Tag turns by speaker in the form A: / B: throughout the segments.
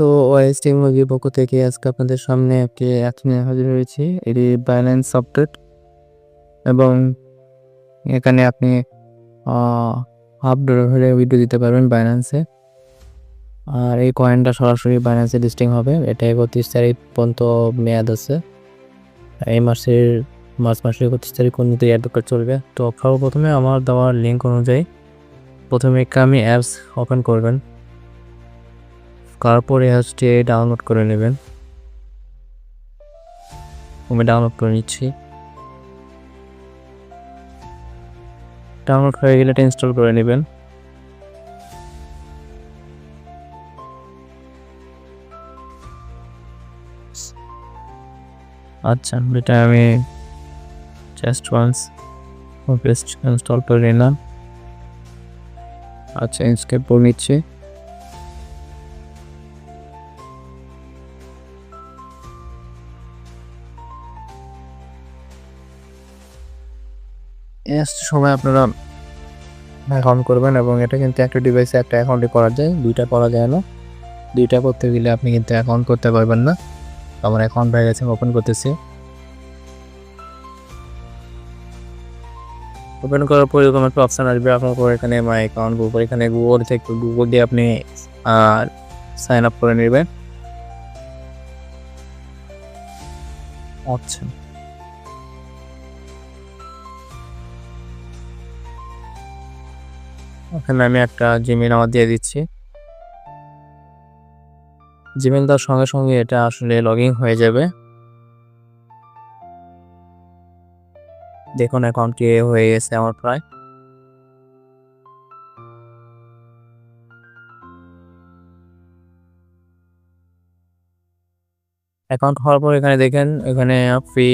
A: তো ওয়াইস টেকনোলজির পক্ষ থেকে আজকে আপনাদের সামনে একটি অ্যাপ নিয়ে হাজির হয়েছি। এটি বাইন্যান্স সফটওয়্যার এবং এখানে আপনি হাফ ডলার হলে উইথড্র দিতে পারবেন বাইন্যান্সে। আর এই কয়েনটা সরাসরি বাইন্যান্সে লিস্টিং হবে। এটা 31 তারিখ পর্যন্ত মেয়াদ আছে। এই মার্চ মাসের 31 তারিখ পর্যন্ত এই অ্যাডটা চলবে। তো সর্বপ্রথমে আমার দেওয়ার লিঙ্ক অনুযায়ী প্রথমে আমি অ্যাপস ওপেন করবেন, তারপরে অ্যাপসটি ডাউনলোড করে নেবেন। আমি ডাউনলোড করে নিচ্ছি। ডাউনলোড হয়ে গেলে এটা ইনস্টল করে নেবেন। আচ্ছা, এটা আমি জাস্ট ওয়ান্স ইনস্টল করে নিলাম। আচ্ছা, ইনস্কেপ করে নিচ্ছি। সময় আপনারা অ্যাকাউন্ট করবেন এবং এটা কিন্তু একটা ডিভাইসে একটা অ্যাকাউন্টে করা যায়, দুইটা করা যায় না। দুইটা করতে গেলে আপনি কিন্তু অ্যাকাউন্ট করতে পারবেন না। আমার অ্যাকাউন্ট হয়ে গেছে, ওপেন করতেছি। ওপেন করার পর এরকম একটা অপশান আসবে, আপনার পর এখানে মাই অ্যাকাউন্ট গুগল, এখানে গুগল দিয়ে আপনি সাইন আপ করে নেবেন। আচ্ছা, ওখানে আমি একটা জিমেল আমার দিয়ে দিচ্ছি। জিমেল দেওয়ার সঙ্গে সঙ্গে এটা আসলে লগ ইন হয়ে যাবে। দেখুন অ্যাকাউন্টটি হয়ে গেছে আমার প্রায়। অ্যাকাউন্ট হওয়ার পর এখানে দেখেন, এখানে ফ্রি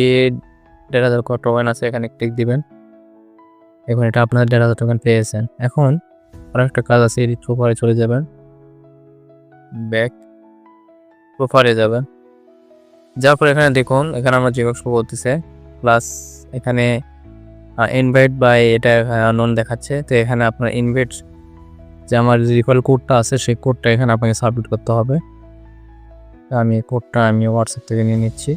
A: 1,500 টোকেন আছে, এখানে ক্লিক দিবেন। এখন এটা আপনার 1,500 টোকেন পেয়েছেন। এখন আর একটা কাজ আছে, এডিট প্রোফাইলে চলে যাবেন, ব্যাক প্রোফাইলে যাবেন। যাওয়ার পর এখানে দেখুন, এখানে আমরা জিরক্স বলতেছে প্লাস এখানে ইনভাইট বাই এটা নন দেখাচ্ছে। তো এখানে আপনার ইনভাইট যে আমার রিফারেল কোডটা আছে সেই কোডটা এখানে আপনাকে সাবমিট করতে হবে। আমি কোডটা হোয়াটসঅ্যাপ থেকে নিয়ে নিচ্ছি।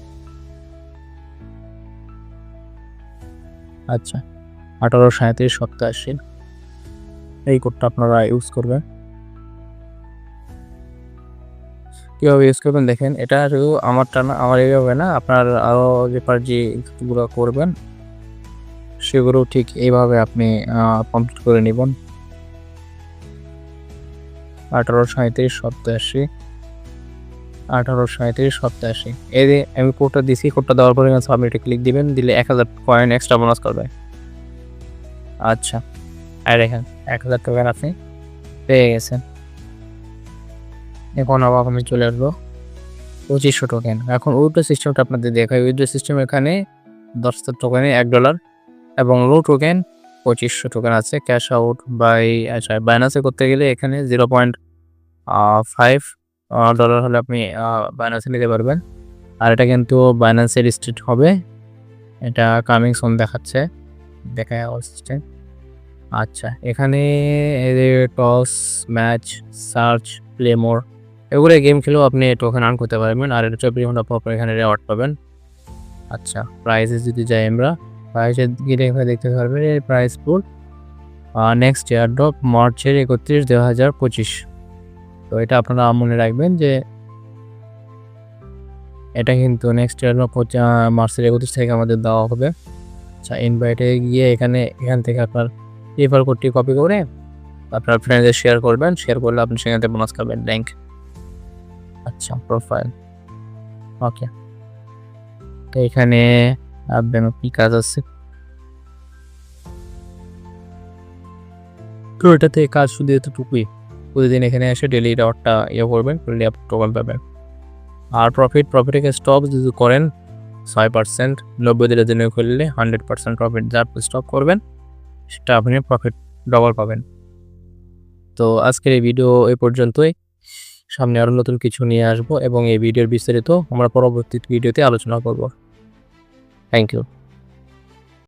A: আচ্ছা, 183787 এই কোডটা আপনারা ইউজ করবেন। কীভাবে ইউজ করবেন দেখেন, এটা আমারটা না, আমার এইভাবে না, আপনার আরও যেগুলো করবেন সেগুলো ঠিক এইভাবে আপনি কমপ্লিট করে নেবেন। 183787 এই যে আমি কোডটা দিছি, কোডটা দেওয়ার পরে সাবমিটে ক্লিক দিবেন, দিলে 1000 কয়েন এক্সট্রা বোনাস করবে। আচ্ছা, আর দেখেন 1000 টোকেন আপনি পেয়ে গেছেন। এখন আবার আমি চলে আসবো 2500 টোকেন। এখন উইথড্র সিস্টেমটা আপনাদের দেখাই। উইথড্র সিস্টেম এখানে 10 টোকেনে $1 এবং লো টোকেন 2500 টোকেন আছে। ক্যাশ আউট বাই বাইন্যান্সে করতে গেলে এখানে 0.5 ডলার হলে আপনি বাইন্যান্সে নিতে পারবেন। আর এটা কিন্তু বাইন্যান্সে রিস্ট্রিক্ট হবে, এটা কামিং সুন দেখাচ্ছে, দেখায় আসছে। আচ্ছা, এখানে টস, ম্যাচ, সার্চ, প্লে মোর এগুলো গেম খেলেও আপনি টোকেন আর্ন করতে পারবেন। আর এটা 24 ঘন্টা পর এখানে রেওয়ার্ড পাবেন। আচ্ছা, প্রাইসে যদি যাই আমরা, প্রাইসে গিয়ে এখানে দেখতে পারবেন এই প্রাইস পুল নেক্সট এয়ারড্রপ মার্চের 31, 2025। তো এটা আপনারা মনে রাখবেন যে এটা কিন্তু নেক্সট এয়ারড্রপ মার্চের 31 থেকে আমাদের দেওয়া হবে। আচ্ছা, ইনভাইটে গিয়ে এখান থেকে আপনার রেফার কোডটি কপি করে আপনার ফ্রেন্ডদের শেয়ার করবেন। শেয়ার করলে আপনি সেখান থেকে বোনাস পাবেন র্যাঙ্ক। আচ্ছা, প্রোফাইল ওকে। তো এখানে আপনার কি কাজ আছে, তো এটাতে কাজ শুধু এতটুকুই। প্রতিদিন এখানে এসে ডেলি রেওয়ার্ডটা করবেন, করলে আপনি টোকেন পাবেন। আর প্রফিটকে স্টপ যদি করেন 6%, 90 দিনের জন্য করলে 100% প্রফিট। যা স্টপ করবেন সেটা আপনি প্রফিট ডবল পাবেন। তো আজকের এই ভিডিও এই পর্যন্তই। সামনে আরও নতুন কিছু নিয়ে আসবো এবং এই ভিডিওর বিস্তারিত আমরা পরবর্তী ভিডিওতে আলোচনা করব। Thank you.